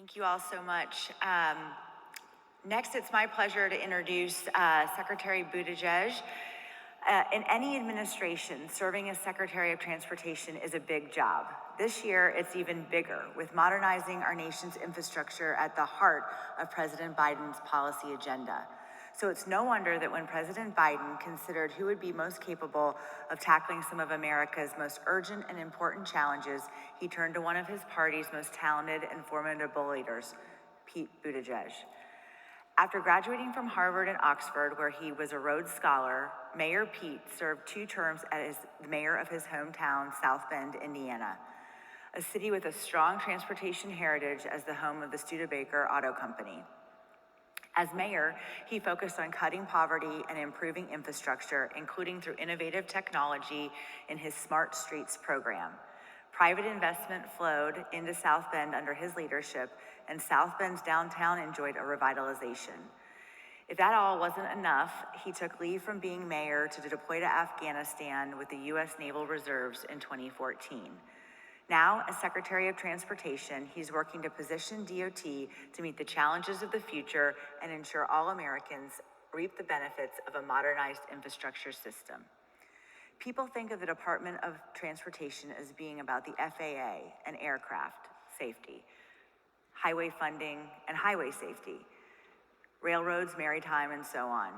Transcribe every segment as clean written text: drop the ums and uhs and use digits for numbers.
Thank you all so much. Next, it's my pleasure to introduce Secretary Buttigieg. In any administration, serving as Secretary of Transportation is a big job. This year, it's even bigger, with modernizing our nation's infrastructure at the heart of President Biden's policy agenda. So it's no wonder that when President Biden considered who would be most capable of tackling some of America's most urgent and important challenges, he turned to one of his party's most talented and formidable leaders, Pete Buttigieg. After graduating from Harvard and Oxford, where he was a Rhodes Scholar, Mayor Pete served 2 terms as the mayor of his hometown, South Bend, Indiana, a city with a strong transportation heritage as the home of the Studebaker Auto Company. As mayor, he focused on cutting poverty and improving infrastructure, including through innovative technology in his Smart Streets program. Private investment flowed into South Bend under his leadership, and South Bend's downtown enjoyed a revitalization. If that all wasn't enough, he took leave from being mayor to deploy to Afghanistan with the U.S. Naval Reserves in 2014. Now, as Secretary of Transportation, he's working to position DOT to meet the challenges of the future and ensure all Americans reap the benefits of a modernized infrastructure system. People think of the Department of Transportation as being about the FAA and aircraft safety, highway funding and highway safety, railroads, maritime, and so on.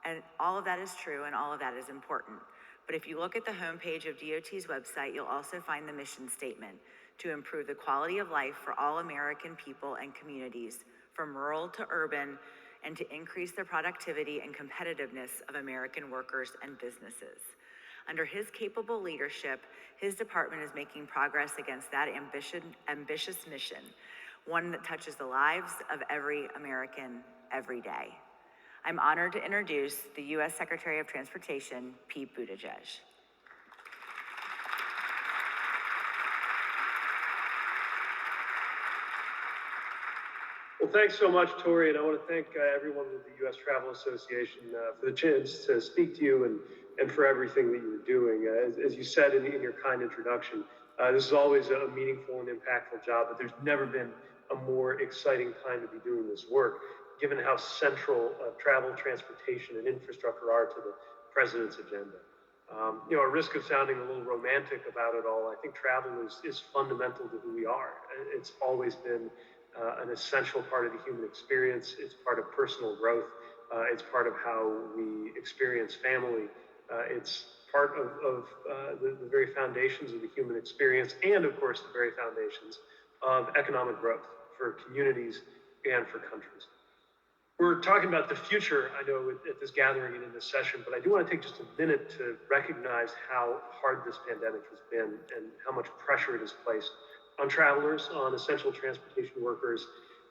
And all of that is true and all of that is important. But if you look at the homepage of DOT's website, you'll also find the mission statement: to improve the quality of life for all American people and communities, from rural to urban, and to increase the productivity and competitiveness of American workers and businesses. Under his capable leadership, his department is making progress against that ambitious mission, one that touches the lives of every American every day. I'm honored to introduce the U.S. Secretary of Transportation, Pete Buttigieg. Well, thanks so much, Tori, and I want to thank everyone with the U.S. Travel Association for the chance to speak to you and for everything that you were doing. As you said in your kind introduction, this is always a meaningful and impactful job, but there's never been a more exciting time to be doing this work, given how central travel, transportation, and infrastructure are to the president's agenda. At risk of sounding a little romantic about it all, I think travel is fundamental to who we are. It's always been an essential part of the human experience. It's part of personal growth. It's part of how we experience family. It's part of the very foundations of the human experience, and of course, the very foundations of economic growth for communities and for countries. We're talking about the future, I know, at this gathering and in this session, but I do want to take just a minute to recognize how hard this pandemic has been and how much pressure it has placed on travelers, on essential transportation workers,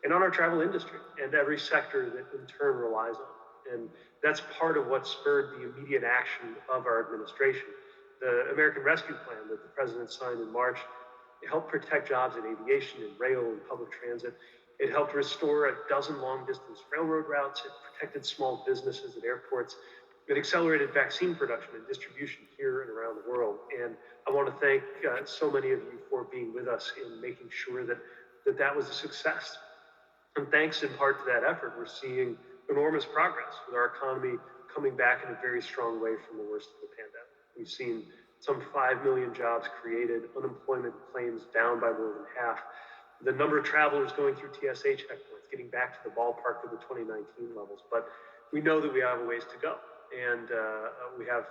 and on our travel industry and every sector that in turn relies on it. And that's part of what spurred the immediate action of our administration. The American Rescue Plan that the president signed in March helped protect jobs in aviation and rail and public transit. It helped restore a dozen long-distance railroad routes. It protected small businesses at airports. It accelerated vaccine production and distribution here and around the world. And I want to thank so many of you for being with us in making sure that was a success. And thanks in part to that effort, we're seeing enormous progress with our economy coming back in a very strong way from the worst of the pandemic. We've seen some 5 million jobs created, unemployment claims down by more than half. The number of travelers going through TSA checkpoints, getting back to the ballpark of the 2019 levels. But we know that we have a ways to go. And we have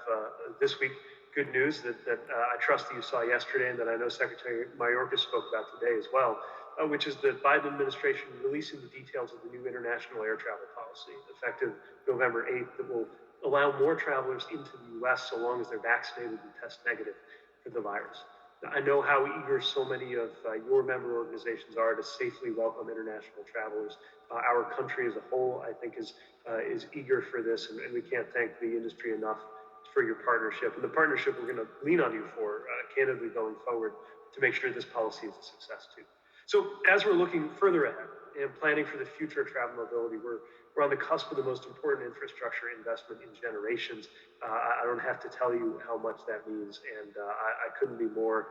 this week good news that I trust that you saw yesterday and that I know Secretary Mayorkas spoke about today as well, which is the Biden administration releasing the details of the new international air travel policy effective November 8th that will allow more travelers into the U.S. so long as they're vaccinated and test negative for the virus. I know how eager so many of your member organizations are to safely welcome international travelers. Our country as a whole, I think, is eager for this, and we can't thank the industry enough for your partnership. And the partnership we're going to lean on you for, candidly, going forward to make sure this policy is a success, too. So as we're looking further ahead and planning for the future of travel mobility, we're on the cusp of the most important infrastructure investment in generations. I don't have to tell you how much that means, and I couldn't be more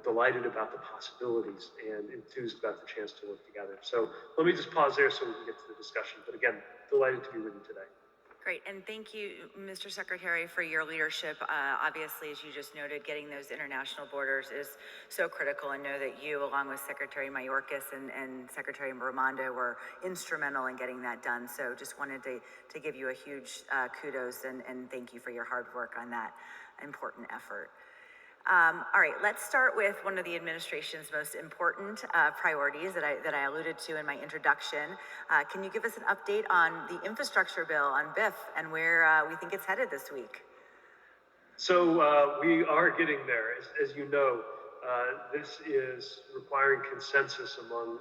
delighted about the possibilities and enthused about the chance to work together. So let me just pause there so we can get to the discussion. But again, delighted to be with you today. Great, and thank you, Mr. Secretary, for your leadership. Obviously, as you just noted, getting those international borders is so critical, and know that you, along with Secretary Mayorkas and Secretary Raimondo, were instrumental in getting that done. So just wanted to give you a huge kudos and thank you for your hard work on that important effort. All right, let's start with one of the administration's most important priorities that I alluded to in my introduction. Can you give us an update on the infrastructure bill, on BIF, and where we think it's headed this week? So we are getting there. As you know, this is requiring consensus among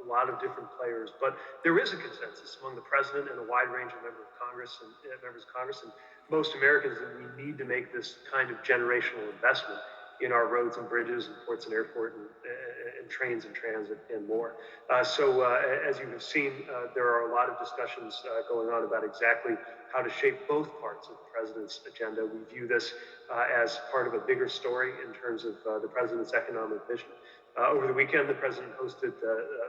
a lot of different players, but there is a consensus among the president and a wide range of members of Congress and most Americans that we need to make this kind of generational investment in our roads and bridges and ports and airport and trains and transit and more. So as you have seen, there are a lot of discussions going on about exactly how to shape both parts of the president's agenda. We view this as part of a bigger story in terms of the president's economic vision. Over the weekend, the president hosted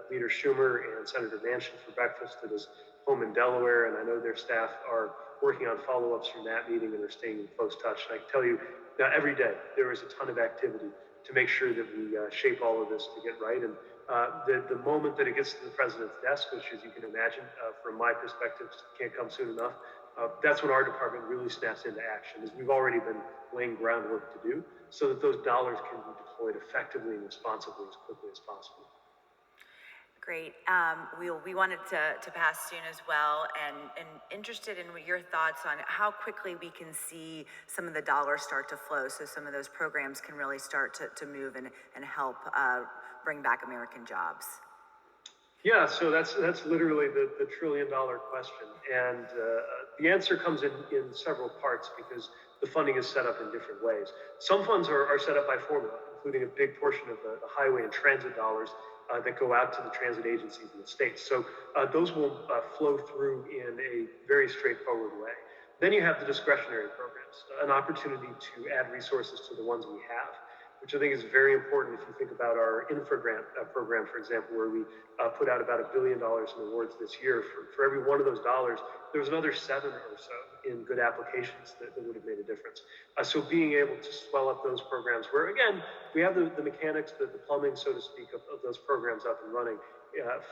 Leader Schumer and Senator Manchin for breakfast at his home in Delaware, and I know their staff are working on follow-ups from that meeting and are staying in close touch. And I can tell you that every day there is a ton of activity to make sure that we shape all of this to get right. And the moment that it gets to the president's desk, which, as you can imagine, from my perspective, can't come soon enough, that's when our department really snaps into action, as we've already been laying groundwork to do, so that those dollars can be deployed effectively and responsibly as quickly as possible. Great. We wanted to pass soon as well, and interested in your thoughts on how quickly we can see some of the dollars start to flow, so some of those programs can really start to move and help bring back American jobs. Yeah, so that's literally the $1 trillion question, and the answer comes in several parts because the funding is set up in different ways. Some funds are set up by formula, including a big portion of the highway and transit dollars that go out to the transit agencies in the states. So those will flow through in a very straightforward way. Then you have the discretionary programs, an opportunity to add resources to the ones we have, which I think is very important if you think about our infra grant program, for example, where we put out about $1 billion in awards this year. For every one of those dollars, there's another 7 or so in good applications that would have made a difference. So being able to swell up those programs where, again, we have the mechanics, the plumbing, so to speak, of those programs up and running,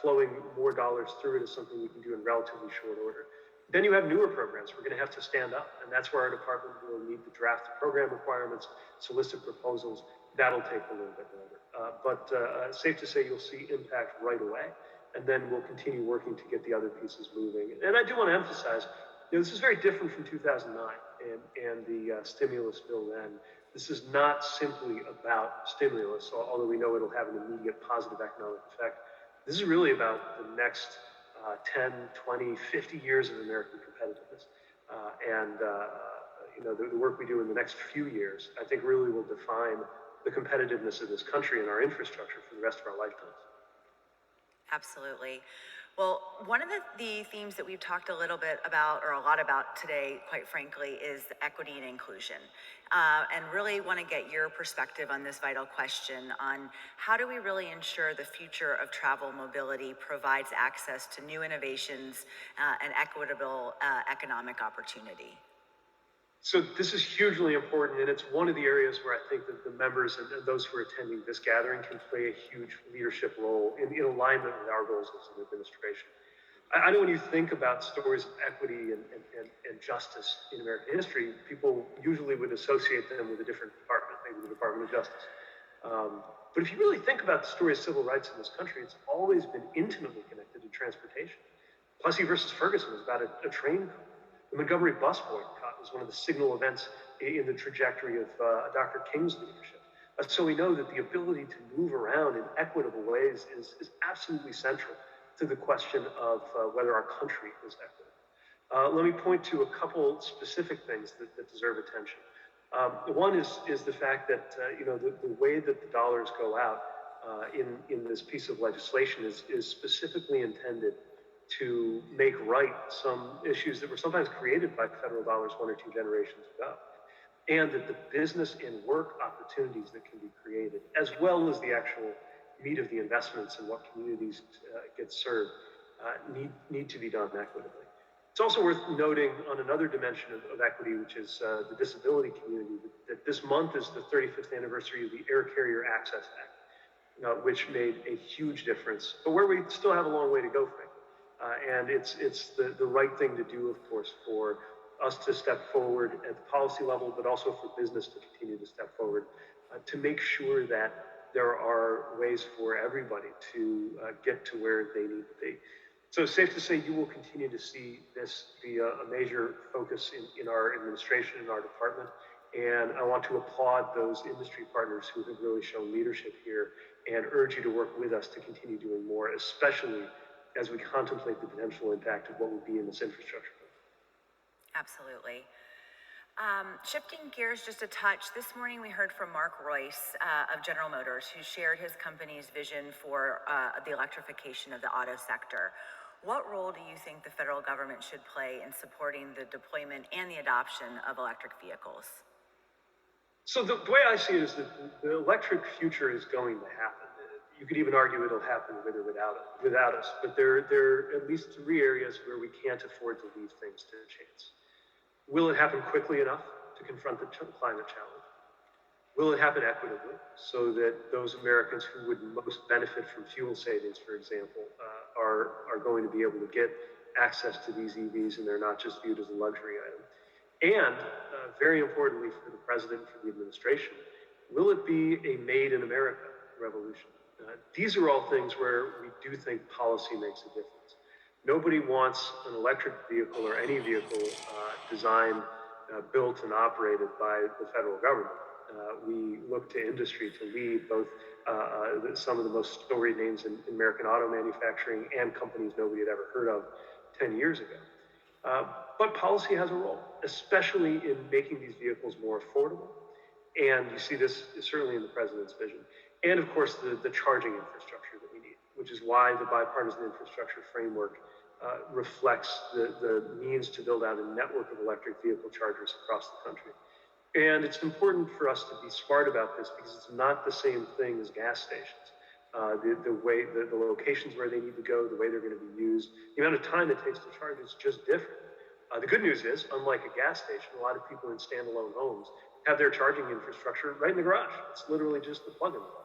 flowing more dollars through it is something we can do in relatively short order. Then you have newer programs we're going to have to stand up, and that's where our department will need to draft the program requirements, solicit proposals. That'll take a little bit longer. But safe to say you'll see impact right away, and then we'll continue working to get the other pieces moving. And I do want to emphasize, this is very different from 2009 and the stimulus bill then. This is not simply about stimulus, although we know it'll have an immediate positive economic effect. This is really about the next 10, 20, 50 years of American competitiveness. The work we do in the next few years, I think, really will define the competitiveness of this country and our infrastructure for the rest of our lifetimes. Absolutely. Well, one of the themes that we've talked a little bit about, or a lot about today, quite frankly, is equity and inclusion. And really want to get your perspective on this vital question on how do we really ensure the future of travel mobility provides access to new innovations and equitable economic opportunity? So this is hugely important, and it's one of the areas where I think that the members and those who are attending this gathering can play a huge leadership role in alignment with our goals as an administration. I know when you think about stories of equity and justice in American history, people usually would associate them with a different department, maybe the Department of Justice. But if you really think about the story of civil rights in this country, it's always been intimately connected to transportation. Plessy versus Ferguson was about a train code. The Montgomery bus boycott was one of the signal events in the trajectory of Dr. King's leadership. So we know that the ability to move around in equitable ways is absolutely central to the question of whether our country is equitable. Let me point to a couple specific things that deserve attention. One is the fact that the way that the dollars go out in this piece of legislation is specifically intended to make right some issues that were sometimes created by federal dollars 1 or 2 generations ago. and that the business and work opportunities that can be created, as well as the actual meat of the investments and what communities get served, need to be done equitably. It's also worth noting on another dimension of equity, which is the disability community, that this month is the 35th anniversary of the Air Carrier Access Act, which made a huge difference, but where we still have a long way to go, frankly. And it's the right thing to do, of course, for us to step forward at the policy level, but also for business to continue to step forward to make sure that there are ways for everybody to get to where they need to be. So it's safe to say you will continue to see this be a major focus in our administration, in our department. And I want to applaud those industry partners who have really shown leadership here and urge you to work with us to continue doing more, especially as we contemplate the potential impact of what will be in this infrastructure. Absolutely. Shifting gears just a touch, this morning we heard from Mark Royce of General Motors, who shared his company's vision for the electrification of the auto sector. What role do you think the federal government should play in supporting the deployment and the adoption of electric vehicles? So the way I see it is that the electric future is going to happen. You could even argue it'll happen with or without us, but there are at least 3 areas where we can't afford to leave things to chance. Will it happen quickly enough to confront the climate challenge? Will it happen equitably so that those Americans who would most benefit from fuel savings, for example, are going to be able to get access to these EVs and they're not just viewed as a luxury item? And very importantly for the president and for the administration, will it be a made in America revolution? These are all things where we do think policy makes a difference. Nobody wants an electric vehicle or any vehicle designed, built, and operated by the federal government. We look to industry to lead both some of the most storied names in American auto manufacturing and companies nobody had ever heard of 10 years ago. But policy has a role, especially in making these vehicles more affordable. And you see this certainly in the president's vision. And of course, the charging infrastructure that we need, which is why the bipartisan infrastructure framework reflects the means to build out a network of electric vehicle chargers across the country. And it's important for us to be smart about this because it's not the same thing as gas stations. The locations where they need to go, the way they're going to be used, the amount of time it takes to charge is just different. The good news is, unlike a gas station, a lot of people in standalone homes have their charging infrastructure right in the garage. It's literally just the plug-in plug.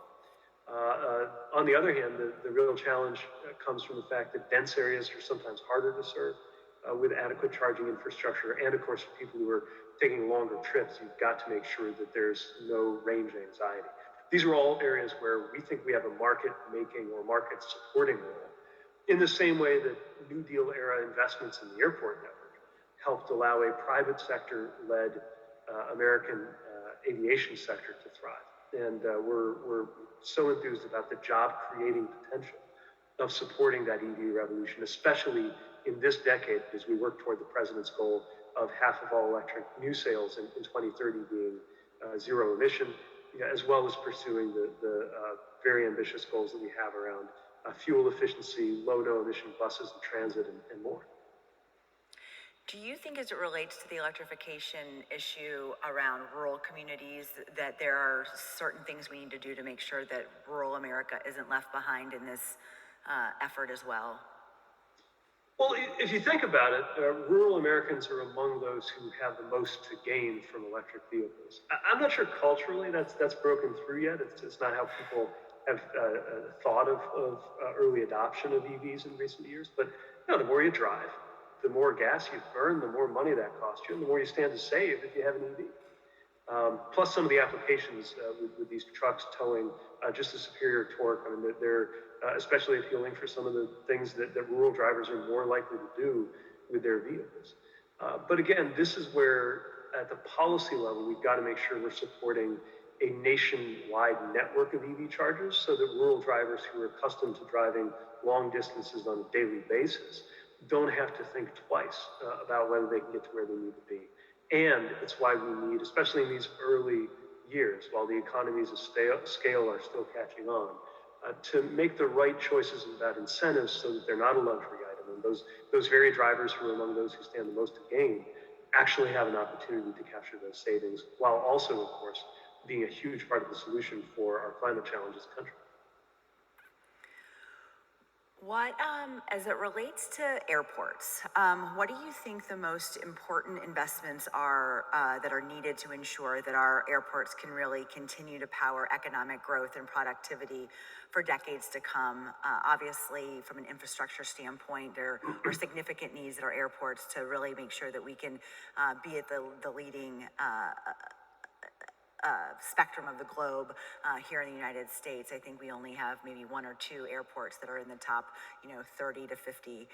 On the other hand, the real challenge comes from the fact that dense areas are sometimes harder to serve with adequate charging infrastructure. And of course, for people who are taking longer trips, you've got to make sure that there's no range anxiety. These are all areas where we think we have a market-making or market-supporting role, in the same way that New Deal era investments in the airport network helped allow a private sector-led American aviation sector to thrive. And we're so enthused about the job-creating potential of supporting that EV revolution, especially in this decade, as we work toward the president's goal of half of all electric new sales in 2030 being zero emission, as well as pursuing the very ambitious goals that we have around fuel efficiency, low-no emission buses and transit, and more. Do you think, as it relates to the electrification issue around rural communities, that there are certain things we need to do to make sure that rural America isn't left behind in this effort as well? Well, if you think about it, rural Americans are among those who have the most to gain from electric vehicles. I'm not sure culturally that's broken through yet. It's not how people have thought of early adoption of EVs in recent years. But the more you drive, the more gas you burn, the more money that costs you, and the more you stand to save if you have an EV. Plus some of the applications with these trucks towing just a superior torque. I mean, they're especially appealing for some of the things that rural drivers are more likely to do with their vehicles. But again, this is where at the policy level, we've got to make sure we're supporting a nationwide network of EV chargers so that rural drivers who are accustomed to driving long distances on a daily basis don't have to think twice about whether they can get to where they need to be. And it's why we need, especially in these early years, while the economies of scale are still catching on, to make the right choices about incentives so that they're not a luxury item. And those very drivers who are among those who stand the most to gain actually have an opportunity to capture those savings, while also, of course, being a huge part of the solution for our climate challenge as a country. What, as it relates to airports, what do you think the most important investments are that are needed to ensure that our airports can really continue to power economic growth and productivity for decades to come? Obviously, from an infrastructure standpoint, there are significant needs at our airports to really make sure that we can be at the leading spectrum of the globe here in the United States. I think we only have maybe one or two airports that are in the top, 30 to 50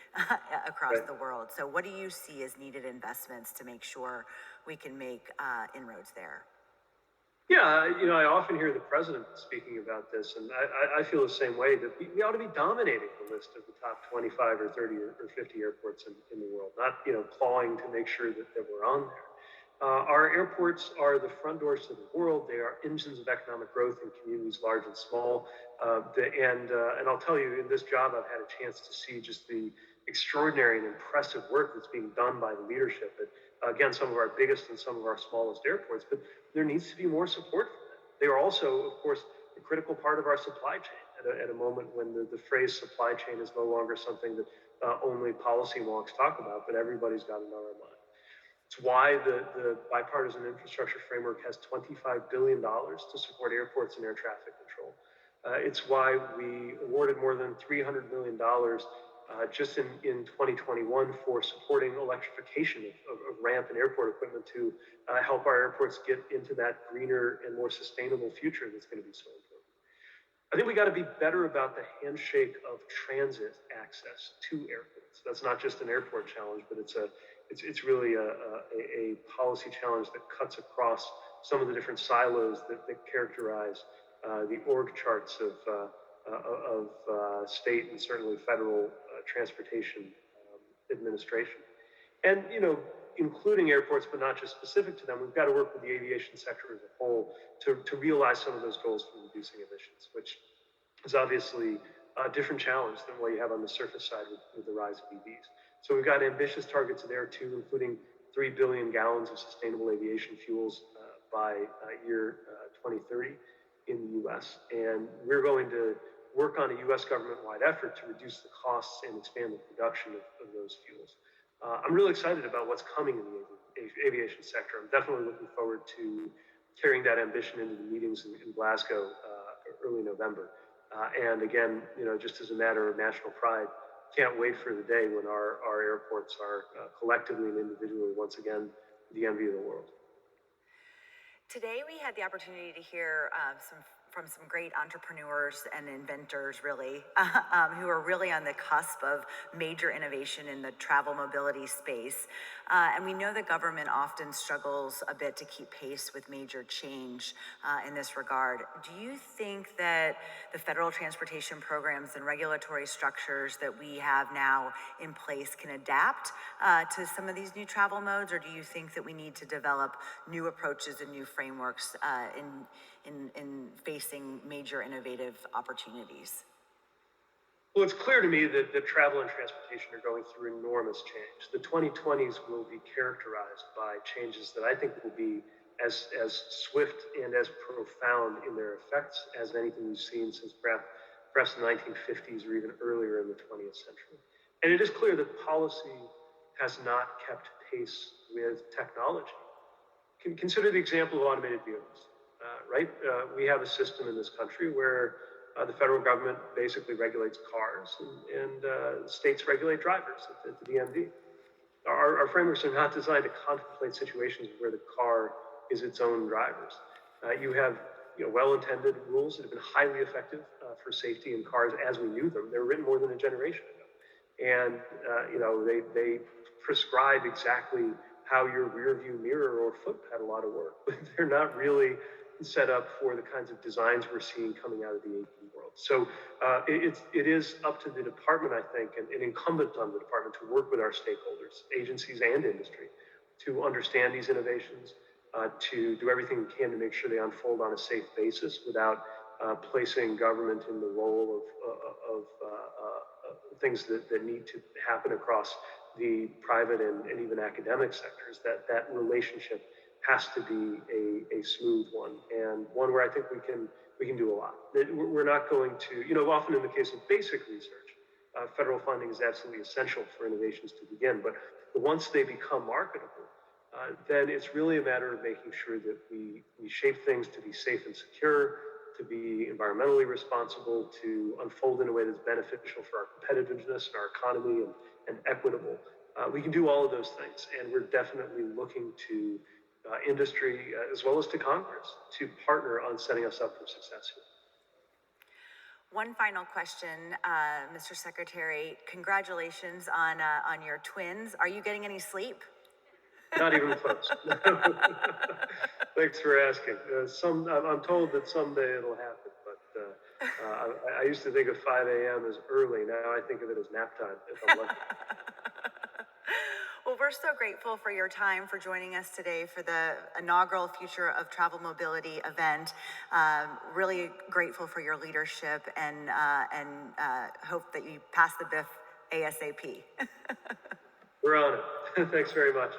across the world. So what do you see as needed investments to make sure we can make inroads there? Yeah, I often hear the president speaking about this, and I feel the same way, that we ought to be dominating the list of the top 25 or 30 or 50 airports in the world, not, clawing to make sure that we're on there. Our airports are the front doors to the world. They are engines of economic growth in communities large and small. And I'll tell you, in this job, I've had a chance to see just the extraordinary and impressive work that's being done by the leadership at, again, some of our biggest and some of our smallest airports. But there needs to be more support for them. They are also, of course, a critical part of our supply chain at a moment when the phrase supply chain is no longer something that only policy wonks talk about, but everybody's got it on our mind. It's why the bipartisan infrastructure framework has $25 billion to support airports and air traffic control. It's why we awarded more than $300 million just in 2021 for supporting electrification of ramp and airport equipment to help our airports get into that greener and more sustainable future that's going to be so important. I think we got to be better about the handshake of transit access to airports. That's not just an airport challenge, but it's really a policy challenge that cuts across some of the different silos that characterize the org charts of state and certainly federal transportation administration. And, including airports, but not just specific to them, we've got to work with the aviation sector as a whole to realize some of those goals for reducing emissions, which is obviously a different challenge than what you have on the surface side with the rise of EVs. So we've got ambitious targets there too, including 3 billion gallons of sustainable aviation fuels by year 2030 in the US. And we're going to work on a US government-wide effort to reduce the costs and expand the production of those fuels. I'm really excited about what's coming in the aviation sector. I'm definitely looking forward to carrying that ambition into the meetings in Glasgow early November. And again, just as a matter of national pride, can't wait for the day when our airports are collectively and individually once again the envy of the world. Today, we had the opportunity to hear from some great entrepreneurs and inventors, really, who are really on the cusp of major innovation in the travel mobility space. And we know the government often struggles a bit to keep pace with major change in this regard. Do you think that the federal transportation programs and regulatory structures that we have now in place can adapt to some of these new travel modes, or do you think that we need to develop new approaches and new frameworks in facing major innovative opportunities? Well, it's clear to me that travel and transportation are going through enormous change. The 2020s will be characterized by changes that I think will be as swift and as profound in their effects as anything we've seen since perhaps the 1950s or even earlier in the 20th century. And it is clear that policy has not kept pace with technology. Consider the example of automated vehicles. Right? We have a system in this country where the federal government basically regulates cars and states regulate drivers at the DMV. Our frameworks are not designed to contemplate situations where the car is its own drivers. You have well-intended rules that have been highly effective for safety in cars as we knew them. They were written more than a generation ago. And they prescribe exactly how your rear view mirror or foot pedal ought to work, but they're not really set up for the kinds of designs we're seeing coming out of the AV world. So it is up to the department, I think, and incumbent on the department to work with our stakeholders, agencies and industry, to understand these innovations, to do everything we can to make sure they unfold on a safe basis without placing government in the role of things that need to happen across the private and even academic sectors, that relationship has to be a smooth one, and one where I think we can do a lot. We're not going to, often in the case of basic research, federal funding is absolutely essential for innovations to begin, but once they become marketable, then it's really a matter of making sure that we shape things to be safe and secure, to be environmentally responsible, to unfold in a way that's beneficial for our competitiveness and our economy and equitable. We can do all of those things, and we're definitely looking to industry as well as to Congress to partner on setting us up for success here. One final question, Mr. Secretary. Congratulations on your twins. Are you getting any sleep? Not even close. Thanks for asking. I'm told that someday it'll happen, but I used to think of 5 a.m. as early. Now I think of it as nap time if I'm lucky. Well, we're so grateful for your time, for joining us today for the inaugural Future of Travel Mobility event. Really grateful for your leadership and hope that you pass the BIF ASAP. We're on it. Thanks very much.